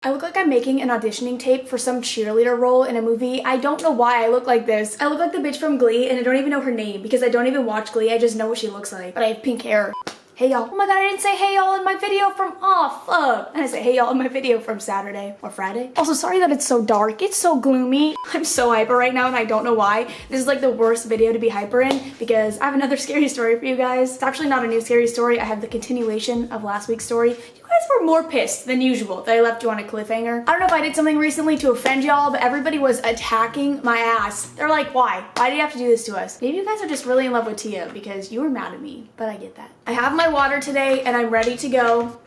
I look like I'm making an auditioning tape for some cheerleader role in a movie. I don't know why I look like this. I look like the bitch from Glee and I don't even know her name because I don't even watch Glee. I just know what she looks like. But I have pink hair. Hey y'all. Oh my god, I didn't say hey y'all in my video from, oh fuck. And I said hey y'all in my video from Saturday or Friday. Also, sorry that it's so dark. It's so gloomy. I'm so hyper right now and I don't know why. This is like the worst video to be hyper in because I have another scary story for you guys. It's actually not a new scary story. I have the continuation of last week's story. You guys were more pissed than usual that I left you on a cliffhanger. I don't know if I did something recently to offend y'all, but everybody was attacking my ass. They're like, why? Why do you have to do this to us? Maybe you guys are just really in love with Tia because you were mad at me, but I get that. I have my water today and I'm ready to go.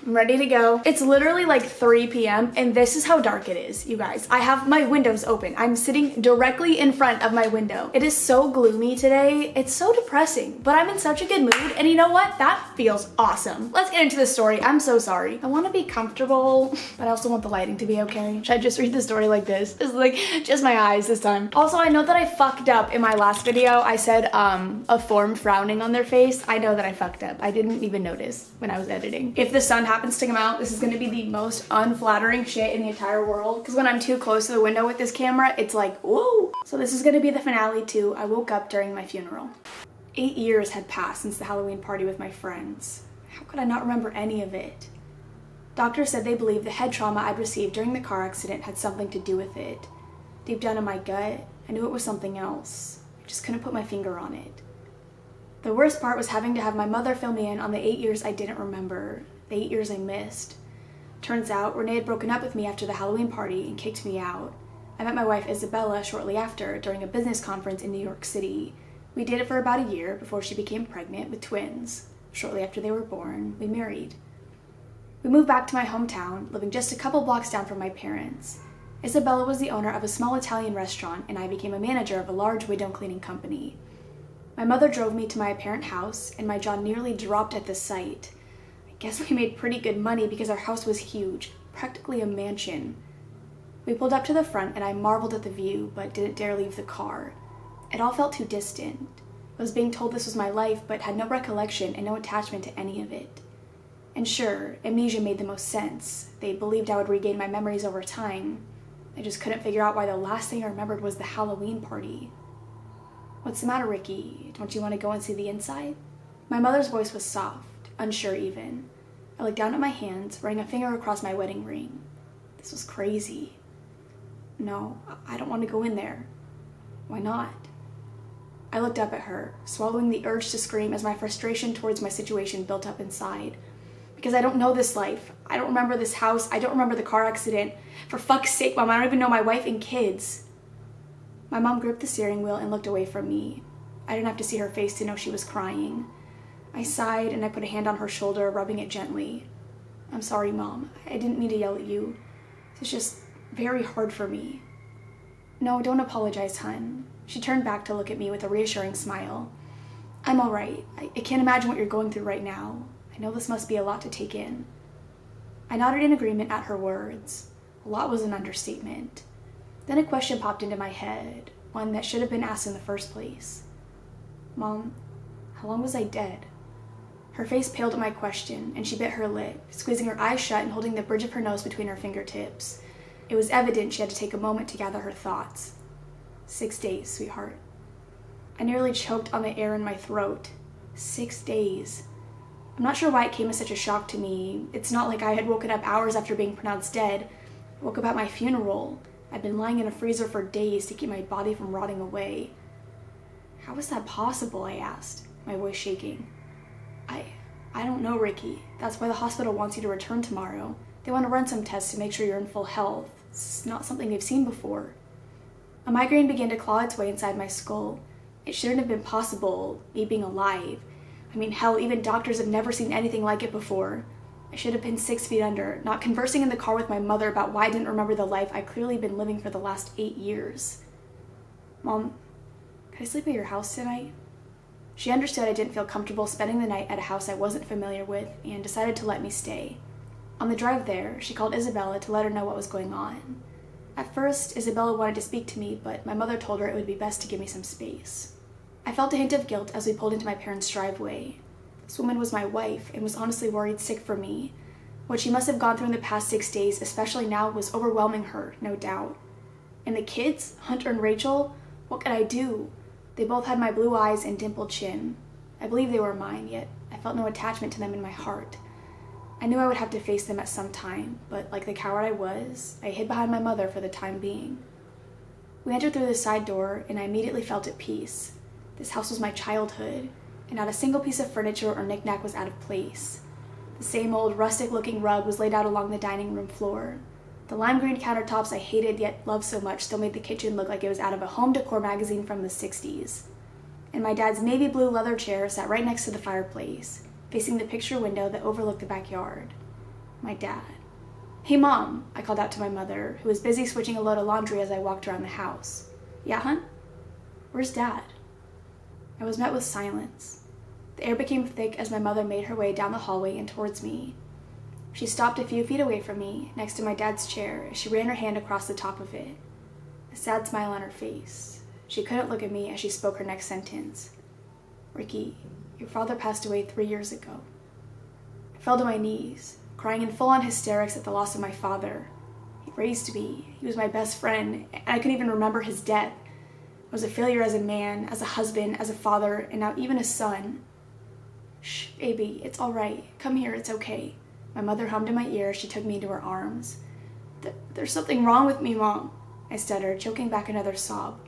I'm ready to go. It's literally like 3 p.m. and this is how dark it is, you guys. I have my windows open. I'm sitting directly in front of my window. It is so gloomy today. It's so depressing, but I'm in such a good mood. And you know what? That feels awesome. Let's get into the story. I'm so sorry. I want to be comfortable, but I also want the lighting to be okay. Should I just read the story like this? It's like just my eyes this time. Also, I know that I fucked up in my last video. I said a form frowning on their face. I know that I fucked up. I didn't even notice when I was editing. If the sun happens to come out, this is going to be the most unflattering shit in the entire world because when I'm too close to the window with this camera, it's like, whoa. So this is going to be the finale to I woke up during my funeral. 8 years had passed since the Halloween party with my friends. How could I not remember any of it? Doctors said they believed the head trauma I'd received during the car accident had something to do with it. Deep down in my gut, I knew it was something else. I just couldn't put my finger on it. The worst part was having to have my mother fill me in on the 8 years I didn't remember. The 8 years I missed. Turns out, Renee had broken up with me after the Halloween party and kicked me out. I met my wife Isabella shortly after during a business conference in New York City. We dated for about a year before she became pregnant with twins. Shortly after they were born, we married. We moved back to my hometown, living just a couple blocks down from my parents. Isabella was the owner of a small Italian restaurant and I became a manager of a large window cleaning company. My mother drove me to my parent house and my jaw nearly dropped at the sight. Guess we made pretty good money because our house was huge, practically a mansion. We pulled up to the front and I marveled at the view, but didn't dare leave the car. It all felt too distant. I was being told this was my life, but had no recollection and no attachment to any of it. And sure, amnesia made the most sense. They believed I would regain my memories over time. I just couldn't figure out why the last thing I remembered was the Halloween party. What's the matter, Ricky? Don't you want to go and see the inside? My mother's voice was soft. Unsure even. I looked down at my hands, running a finger across my wedding ring. This was crazy. No, I don't want to go in there. Why not? I looked up at her, swallowing the urge to scream as my frustration towards my situation built up inside. Because I don't know this life. I don't remember this house. I don't remember the car accident. For fuck's sake, Mom, I don't even know my wife and kids. My mom gripped the steering wheel and looked away from me. I didn't have to see her face to know she was crying. I sighed and I put a hand on her shoulder, rubbing it gently. I'm sorry, Mom. I didn't mean to yell at you. It's just very hard for me. No, don't apologize, hun. She turned back to look at me with a reassuring smile. I'm all right. I can't imagine what you're going through right now. I know this must be a lot to take in. I nodded in agreement at her words. A lot was an understatement. Then a question popped into my head, one that should have been asked in the first place. Mom, how long was I dead? Her face paled at my question, and she bit her lip, squeezing her eyes shut and holding the bridge of her nose between her fingertips. It was evident she had to take a moment to gather her thoughts. 6 days, sweetheart. I nearly choked on the air in my throat. 6 days. I'm not sure why it came as such a shock to me. It's not like I had woken up hours after being pronounced dead. I woke up at my funeral. I'd been lying in a freezer for days to keep my body from rotting away. How is that possible? I asked, my voice shaking. I don't know, Ricky. That's why the hospital wants you to return tomorrow. They want to run some tests to make sure you're in full health. It's not something they've seen before. A migraine began to claw its way inside my skull. It shouldn't have been possible, me being alive. I mean, hell, even doctors have never seen anything like it before. I should have been 6 feet under, not conversing in the car with my mother about why I didn't remember the life I'd clearly been living for the last 8 years. Mom, can I sleep at your house tonight? She understood I didn't feel comfortable spending the night at a house I wasn't familiar with and decided to let me stay. On the drive there, she called Isabella to let her know what was going on. At first, Isabella wanted to speak to me, but my mother told her it would be best to give me some space. I felt a hint of guilt as we pulled into my parents' driveway. This woman was my wife and was honestly worried sick for me. What she must have gone through in the past 6 days, especially now, was overwhelming her, no doubt. And the kids, Hunter and Rachel, what could I do? They both had my blue eyes and dimpled chin. I believed they were mine, yet I felt no attachment to them in my heart. I knew I would have to face them at some time, but like the coward I was, I hid behind my mother for the time being. We entered through the side door, and I immediately felt at peace. This house was my childhood, and not a single piece of furniture or knickknack was out of place. The same old rustic-looking rug was laid out along the dining room floor. The lime green countertops I hated yet loved so much still made the kitchen look like it was out of a home decor magazine from the 60s. And my dad's navy blue leather chair sat right next to the fireplace, facing the picture window that overlooked the backyard. My dad. "Hey, Mom," I called out to my mother, who was busy switching a load of laundry as I walked around the house. "Yeah, hun? Where's Dad?" I was met with silence. The air became thick as my mother made her way down the hallway and towards me. She stopped a few feet away from me, next to my dad's chair, as she ran her hand across the top of it. A sad smile on her face. She couldn't look at me as she spoke her next sentence. "Ricky, your father passed away 3 years ago." I fell to my knees, crying in full-on hysterics at the loss of my father. He raised me. He was my best friend, and I couldn't even remember his death. I was a failure as a man, as a husband, as a father, and now even a son. "Shh, baby, it's all right. Come here, it's okay." My mother hummed in my ear as she took me into her arms. There's something wrong with me, Mom," I stuttered, choking back another sob.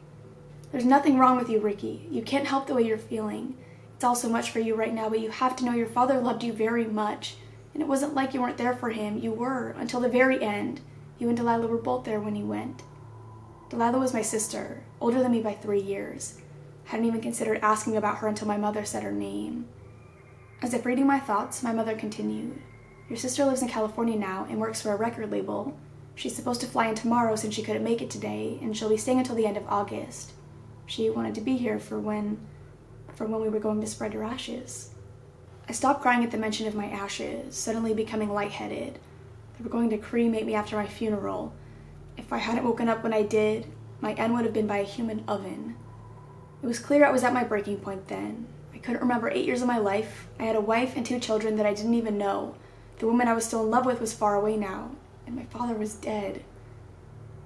"There's nothing wrong with you, Ricky. You can't help the way you're feeling. It's all so much for you right now, but you have to know your father loved you very much. And it wasn't like you weren't there for him. You were, until the very end. You and Delilah were both there when he went." Delilah was my sister, older than me by 3 years. I hadn't even considered asking about her until my mother said her name. As if reading my thoughts, my mother continued. "Your sister lives in California now and works for a record label. She's supposed to fly in tomorrow since she couldn't make it today, and she'll be staying until the end of August. She wanted to be here for when we were going to spread your ashes." I stopped crying at the mention of my ashes, suddenly becoming lightheaded. They were going to cremate me after my funeral. If I hadn't woken up when I did, my end would have been by a human oven. It was clear I was at my breaking point then. I couldn't remember 8 years of my life. I had a wife and 2 children that I didn't even know. The woman I was still in love with was far away now, and my father was dead.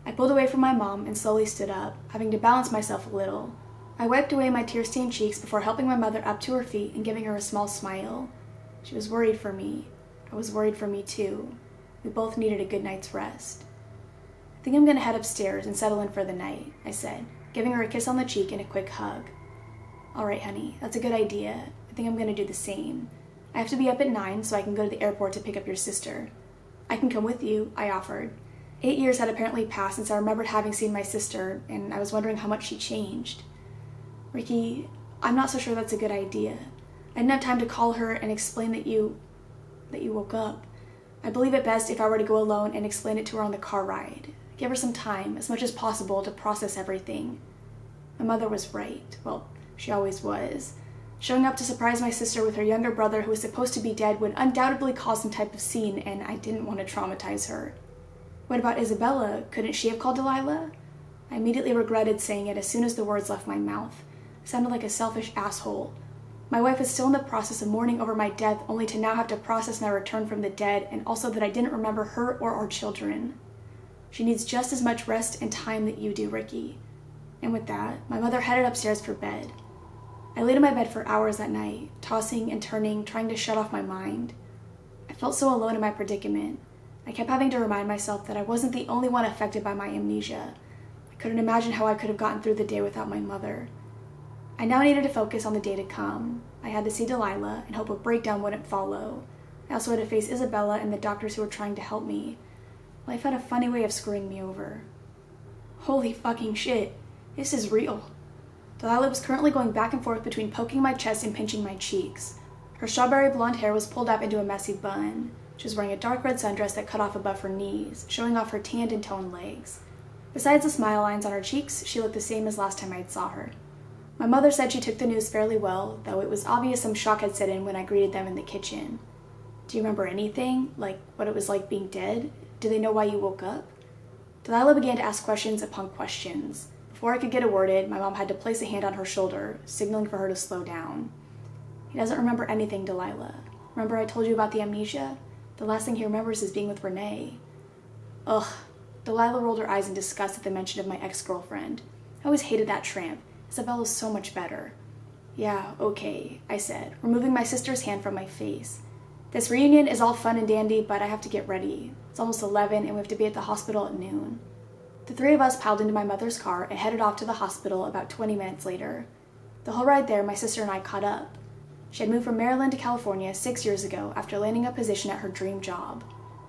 I pulled away from my mom and slowly stood up, having to balance myself a little. I wiped away my tear-stained cheeks before helping my mother up to her feet and giving her a small smile. She was worried for me. I was worried for me too. We both needed a good night's rest. "I think I'm going to head upstairs and settle in for the night," I said, giving her a kiss on the cheek and a quick hug. "All right, honey, that's a good idea. I think I'm going to do the same. I have to be up at 9 so I can go to the airport to pick up your sister." "I can come with you," I offered. 8 years had apparently passed since I remembered having seen my sister, and I was wondering how much she changed. "Ricky, I'm not so sure that's a good idea. I didn't have time to call her and explain that you woke up. I believe it best if I were to go alone and explain it to her on the car ride. Give her some time, as much as possible, to process everything." My mother was right. Well, she always was. Showing up to surprise my sister with her younger brother who was supposed to be dead would undoubtedly cause some type of scene, and I didn't want to traumatize her. What about Isabella? Couldn't she have called Delilah? I immediately regretted saying it as soon as the words left my mouth. I sounded like a selfish asshole. My wife is still in the process of mourning over my death, only to now have to process my return from the dead, and also that I didn't remember her or our children. She needs just as much rest and time that you do, Ricky. And with that, my mother headed upstairs for bed. I laid in my bed for hours that night, tossing and turning, trying to shut off my mind. I felt so alone in my predicament. I kept having to remind myself that I wasn't the only one affected by my amnesia. I couldn't imagine how I could have gotten through the day without my mother. I now needed to focus on the day to come. I had to see Delilah and hope a breakdown wouldn't follow. I also had to face Isabella and the doctors who were trying to help me. Life had a funny way of screwing me over. Holy fucking shit, this is real. Delilah was currently going back and forth between poking my chest and pinching my cheeks. Her strawberry blonde hair was pulled up into a messy bun. She was wearing a dark red sundress that cut off above her knees, showing off her tanned and toned legs. Besides the smile lines on her cheeks, she looked the same as last time I saw her. My mother said she took the news fairly well, though it was obvious some shock had set in when I greeted them in the kitchen. "Do you remember anything? Like what it was like being dead? Do they know why you woke up?" Delilah began to ask questions upon questions. Before I could get a word in, my mom had to place a hand on her shoulder, signaling for her to slow down. "He doesn't remember anything, Delilah. Remember I told you about the amnesia? The last thing he remembers is being with Renee. Ugh. Delilah rolled her eyes in disgust at the mention of my ex-girlfriend. I always hated that tramp. Isabella's so much better. Yeah, okay, I said, removing my sister's hand from my face. This reunion is all fun and dandy, but I have to get ready. It's almost 11 and we have to be at the hospital at noon. The three of us piled into my mother's car and headed off to the hospital about 20 minutes later. The whole ride there, my sister and I caught up. She had moved from Maryland to California 6 years ago after landing a position at her dream job.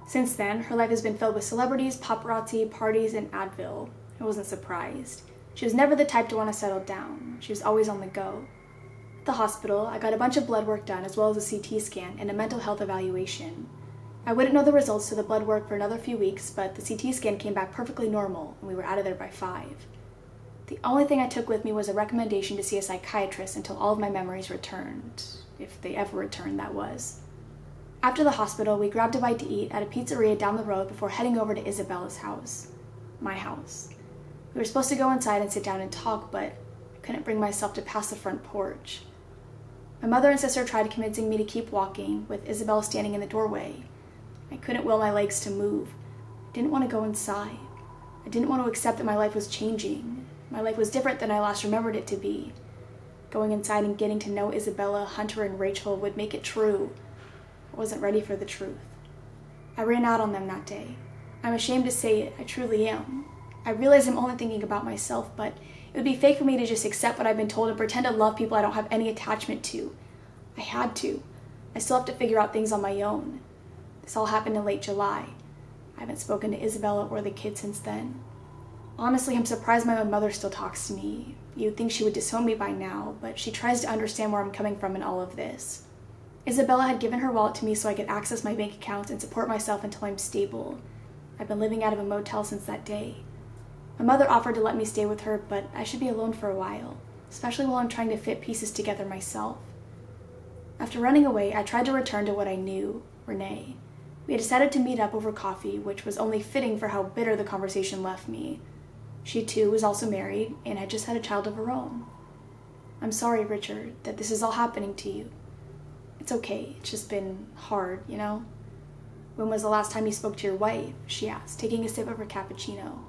Since then, her life has been filled with celebrities, paparazzi, parties, and Advil. I wasn't surprised. She was never the type to want to settle down. She was always on the go. At the hospital, I got a bunch of blood work done as well as a CT scan and a mental health evaluation. I wouldn't know the results to the blood work for another few weeks, but the CT scan came back perfectly normal and we were out of there by 5. The only thing I took with me was a recommendation to see a psychiatrist until all of my memories returned. If they ever returned, that was. After the hospital, we grabbed a bite to eat at a pizzeria down the road before heading over to Isabella's house. My house. We were supposed to go inside and sit down and talk, but I couldn't bring myself to pass the front porch. My mother and sister tried convincing me to keep walking, with Isabella standing in the doorway. I couldn't will my legs to move. I didn't want to go inside. I didn't want to accept that my life was changing. My life was different than I last remembered it to be. Going inside and getting to know Isabella, Hunter, and Rachel would make it true. I wasn't ready for the truth. I ran out on them that day. I'm ashamed to say it, I truly am. I realize I'm only thinking about myself, but it would be fake for me to just accept what I've been told and pretend to love people I don't have any attachment to. I had to. I still have to figure out things on my own. This all happened in late July. I haven't spoken to Isabella or the kids since then. Honestly, I'm surprised my own mother still talks to me. You'd think she would disown me by now, but she tries to understand where I'm coming from in all of this. Isabella had given her wallet to me so I could access my bank accounts and support myself until I'm stable. I've been living out of a motel since that day. My mother offered to let me stay with her, but I should be alone for a while, especially while I'm trying to fit pieces together myself. After running away, I tried to return to what I knew, Renee. We had decided to meet up over coffee, which was only fitting for how bitter the conversation left me. She too was also married and had just had a child of her own. I'm sorry, Richard, that this is all happening to you. It's okay, it's just been hard, you know? When was the last time you spoke to your wife? She asked, taking a sip of her cappuccino.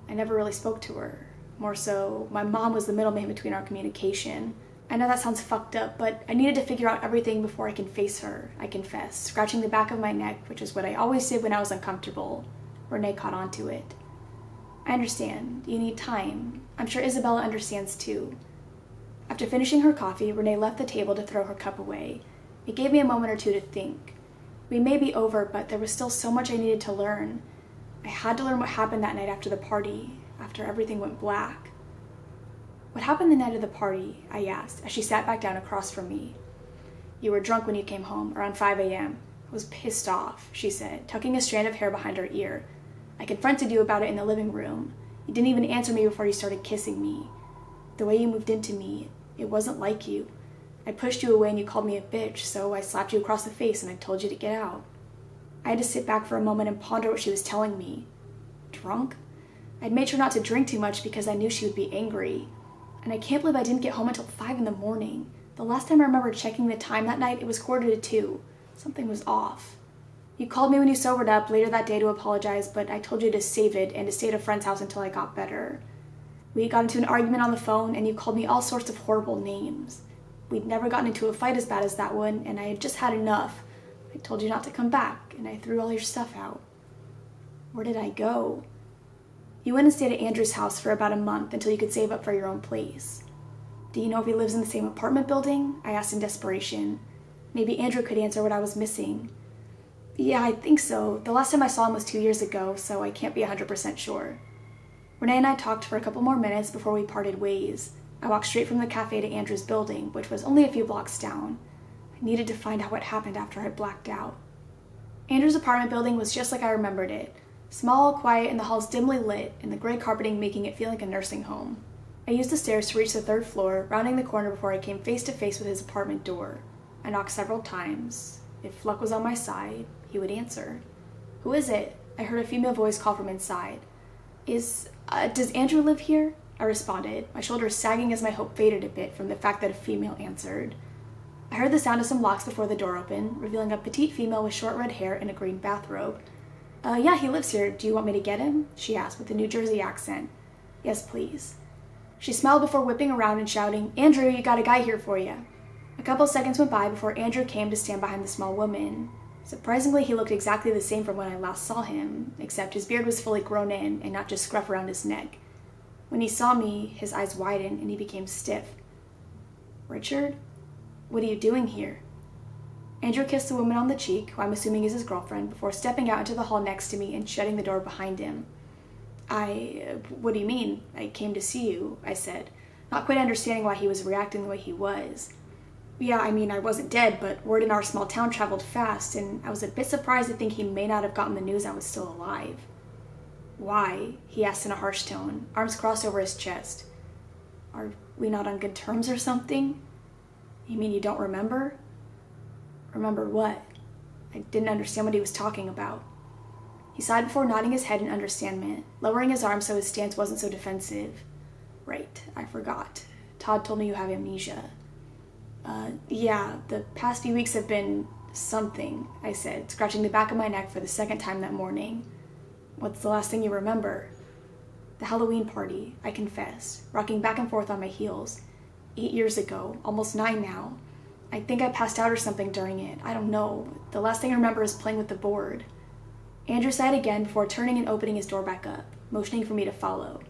I never really spoke to her. More so, my mom was the middleman between our communication. I know that sounds fucked up, but I needed to figure out everything before I can face her, I confess, scratching the back of my neck, which is what I always did when I was uncomfortable. Renee caught on to it. I understand. You need time. I'm sure Isabella understands too. After finishing her coffee, Renee left the table to throw her cup away. It gave me a moment or two to think. We may be over, but there was still so much I needed to learn. I had to learn what happened that night after the party, after everything went black. What happened the night of the party? I asked, as she sat back down across from me. You were drunk when you came home, around 5 a.m. I was pissed off, she said, tucking a strand of hair behind her ear. I confronted you about it in the living room. You didn't even answer me before you started kissing me. The way you moved into me, it wasn't like you. I pushed you away and you called me a bitch, so I slapped you across the face and I told you to get out. I had to sit back for a moment and ponder what she was telling me. Drunk? I'd made sure not to drink too much because I knew she would be angry. And I can't believe I didn't get home until 5 in the morning. The last time I remember checking the time that night, it was 1:45. Something was off. You called me when you sobered up later that day to apologize, but I told you to save it and to stay at a friend's house until I got better. We got into an argument on the phone and you called me all sorts of horrible names. We'd never gotten into a fight as bad as that one, and I had just had enough. I told you not to come back, and I threw all your stuff out. Where did I go? You went and stayed at Andrew's house for about a month until you could save up for your own place. Do you know if he lives in the same apartment building? I asked in desperation. Maybe Andrew could answer what I was missing. Yeah, I think so. The last time I saw him was 2 years ago, so I can't be 100% sure. Renee and I talked for a couple more minutes before we parted ways. I walked straight from the cafe to Andrew's building, which was only a few blocks down. I needed to find out what happened after I blacked out. Andrew's apartment building was just like I remembered it. Small, quiet, and the halls dimly lit, and the gray carpeting making it feel like a nursing home. I used the stairs to reach the 3rd floor, rounding the corner before I came face to face with his apartment door. I knocked several times. If luck was on my side, he would answer. Who is it? I heard a female voice call from inside. Does Andrew live here? I responded, my shoulders sagging as my hope faded a bit from the fact that a female answered. I heard the sound of some locks before the door opened, revealing a petite female with short red hair and a green bathrobe. Yeah, he lives here. Do you want me to get him?" she asked with a New Jersey accent. "Yes, please." She smiled before whipping around and shouting, "Andrew, you got a guy here for you." A couple seconds went by before Andrew came to stand behind the small woman. Surprisingly, he looked exactly the same from when I last saw him, except his beard was fully grown in and not just scruff around his neck. When he saw me, his eyes widened and he became stiff. "Richard, what are you doing here?" Andrew kissed the woman on the cheek, who I'm assuming is his girlfriend, before stepping out into the hall next to me and shutting the door behind him. What do you mean? I came to see you," I said, not quite understanding why he was reacting the way he was. "Yeah, I mean, I wasn't dead, but word in our small town traveled fast, and I was a bit surprised to think he may not have gotten the news I was still alive." "Why?" he asked in a harsh tone, arms crossed over his chest. "Are we not on good terms or something?" "You mean you don't remember?" "Remember what?" I didn't understand what he was talking about. He sighed before nodding his head in understandment, lowering his arms so his stance wasn't so defensive. "Right, I forgot. Todd told me you have amnesia." Yeah, the past few weeks have been something," I said, scratching the back of my neck for the second time that morning. "What's the last thing you remember?" "The Halloween party," I confessed, rocking back and forth on my heels. 8 years ago, almost 9 now. I think I passed out or something during it. I don't know. The last thing I remember is playing with the board." Andrew sighed again before turning and opening his door back up, motioning for me to follow.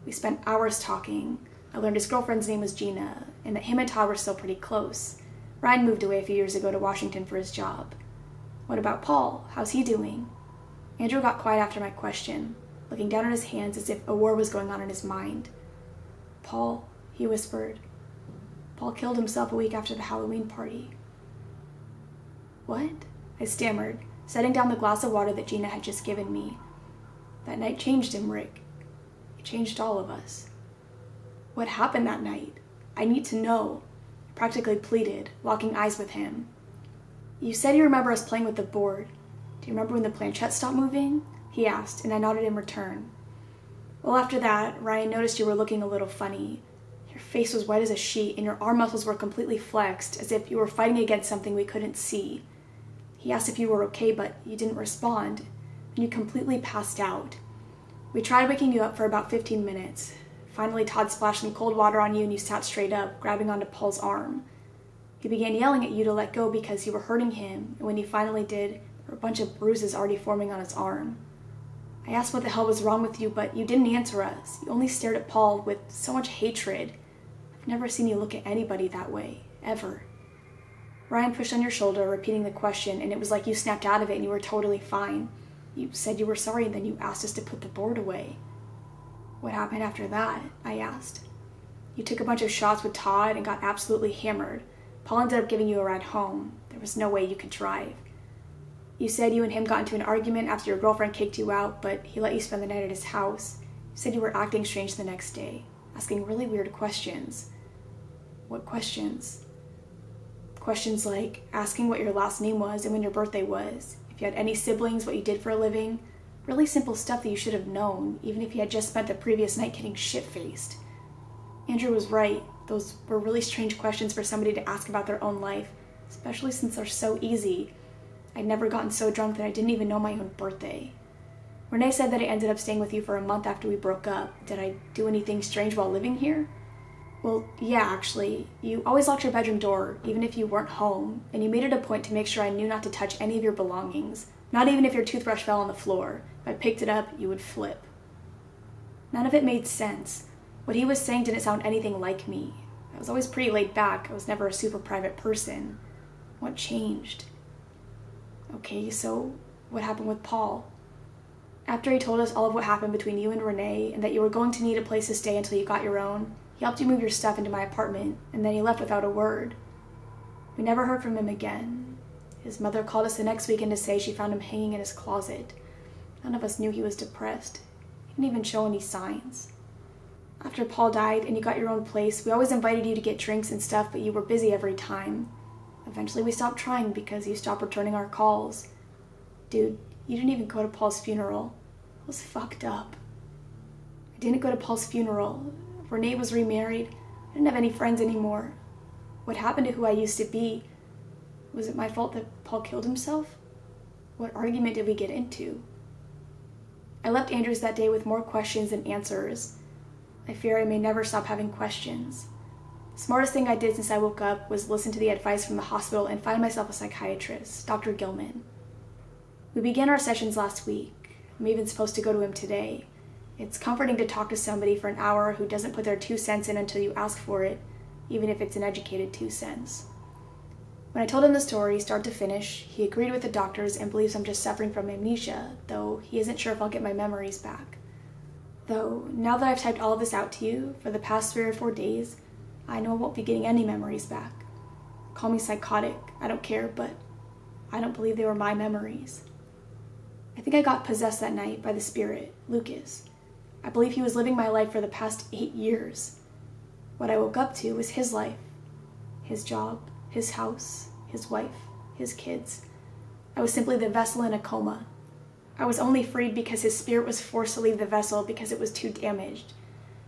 We spent hours talking. I learned his girlfriend's name was Gina, and that him and Todd were still pretty close. Ryan moved away a few years ago to Washington for his job. "What about Paul? How's he doing?" Andrew got quiet after my question, looking down at his hands as if a war was going on in his mind. "Paul," he whispered. "Paul killed himself a week after the Halloween party." "What?" I stammered, setting down the glass of water that Gina had just given me. "That night changed him, Rick. It changed all of us." "What happened that night? I need to know," I practically pleaded, locking eyes with him. "You said you remember us playing with the board. Do you remember when the planchette stopped moving?" he asked, and I nodded in return. "Well, after that, Ryan noticed you were looking a little funny. Your face was white as a sheet, and your arm muscles were completely flexed, as if you were fighting against something we couldn't see. He asked if you were okay, but you didn't respond, and you completely passed out. We tried waking you up for about 15 minutes. Finally, Todd splashed some cold water on you and you sat straight up, grabbing onto Paul's arm. He began yelling at you to let go because you were hurting him, and when he finally did, there were a bunch of bruises already forming on his arm. I asked what the hell was wrong with you, but you didn't answer us. You only stared at Paul with so much hatred. I've never seen you look at anybody that way, ever." Ryan pushed on your shoulder, repeating the question, and it was like you snapped out of it and you were totally fine. You said you were sorry, and then you asked us to put the board away. "What happened after that?" I asked. "You took a bunch of shots with Todd and got absolutely hammered. Paul ended up giving you a ride home. There was no way you could drive. You said you and him got into an argument after your girlfriend kicked you out, but he let you spend the night at his house. You said you were acting strange the next day, asking really weird questions." "What questions?" "Questions like asking what your last name was and when your birthday was, if you had any siblings, what you did for a living. Really simple stuff that you should have known, even if you had just spent the previous night getting shit-faced." Andrew was right. Those were really strange questions for somebody to ask about their own life, especially since they're so easy. I'd never gotten so drunk that I didn't even know my own birthday. Renee said that I ended up staying with you for a month after we broke up. Did I do anything strange while living here? "Well, yeah, actually. You always locked your bedroom door, even if you weren't home, and you made it a point to make sure I knew not to touch any of your belongings, not even if your toothbrush fell on the floor. If I picked it up, you would flip." None of it made sense. What he was saying didn't sound anything like me. I was always pretty laid back. I was never a super private person. What changed? "Okay, so what happened with Paul?" "After he told us all of what happened between you and Renee, and that you were going to need a place to stay until you got your own, he helped you move your stuff into my apartment, and then he left without a word. We never heard from him again. His mother called us the next weekend to say she found him hanging in his closet. None of us knew he was depressed. He didn't even show any signs. After Paul died and you got your own place, we always invited you to get drinks and stuff, but you were busy every time. Eventually we stopped trying because you stopped returning our calls. Dude, you didn't even go to Paul's funeral. It was fucked up. I didn't go to Paul's funeral. Renee was remarried. I didn't have any friends anymore. What happened to who I used to be? Was it my fault that Paul killed himself? What argument did we get into? I left Andrews that day with more questions than answers. I fear I may never stop having questions. The smartest thing I did since I woke up was listen to the advice from the hospital and find myself a psychiatrist, Dr. Gilman. We began our sessions last week. I'm even supposed to go to him today. It's comforting to talk to somebody for an hour who doesn't put their 2 cents in until you ask for it, even if it's an educated 2 cents. When I told him the story, start to finish, he agreed with the doctors and believes I'm just suffering from amnesia, though he isn't sure if I'll get my memories back. Though, now that I've typed all of this out to you, for the past 3 or 4 days, I know I won't be getting any memories back. Call me psychotic, I don't care, but I don't believe they were my memories. I think I got possessed that night by the spirit, Lucas. I believe he was living my life for the past 8 years. What I woke up to was his life, his job, his house, his wife, his kids. I was simply the vessel in a coma. I was only freed because his spirit was forced to leave the vessel because it was too damaged.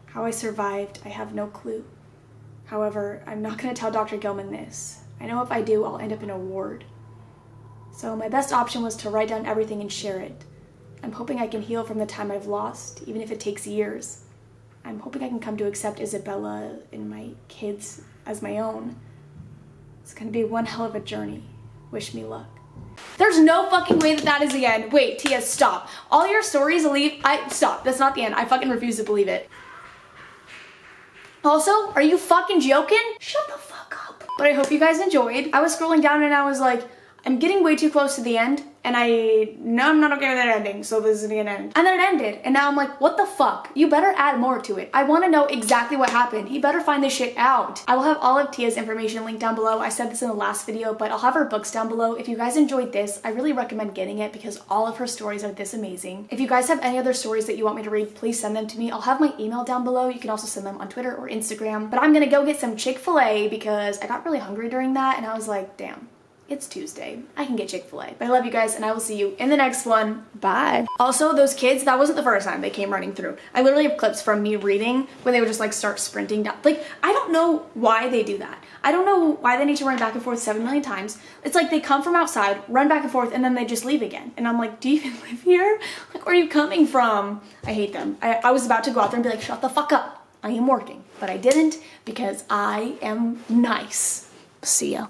How I survived, I have no clue. However, I'm not going to tell Dr. Gilman this. I know if I do, I'll end up in a ward. So my best option was to write down everything and share it. I'm hoping I can heal from the time I've lost, even if it takes years. I'm hoping I can come to accept Isabella and my kids as my own. It's gonna be one hell of a journey. Wish me luck. There's no fucking way that is the end. Wait, Tia, stop. All your stories stop. That's not the end. I fucking refuse to believe it. Also, are you fucking joking? Shut the fuck up. But I hope you guys enjoyed. I was scrolling down and I was like, I'm getting way too close to the end, and I'm not okay with that ending, so this is gonna end. And then it ended, and now I'm like, what the fuck? You better add more to it. I wanna know exactly what happened. He better find this shit out. I will have all of Tia's information linked down below. I said this in the last video, but I'll have her books down below. If you guys enjoyed this, I really recommend getting it because all of her stories are this amazing. If you guys have any other stories that you want me to read, please send them to me. I'll have my email down below. You can also send them on Twitter or Instagram. But I'm gonna go get some Chick-fil-A because I got really hungry during that, and I was like, damn. It's Tuesday. I can get Chick-fil-A. But I love you guys, and I will see you in the next one. Bye. Also, those kids, that wasn't the first time they came running through. I literally have clips from me reading where they would just like start sprinting down. Like, I don't know why they do that. I don't know why they need to run back and forth 7 million times. It's like they come from outside, run back and forth, and then they just leave again. And I'm like, do you even live here? Like, where are you coming from? I hate them. I was about to go out there and be like, shut the fuck up. I am working. But I didn't because I am nice. See ya.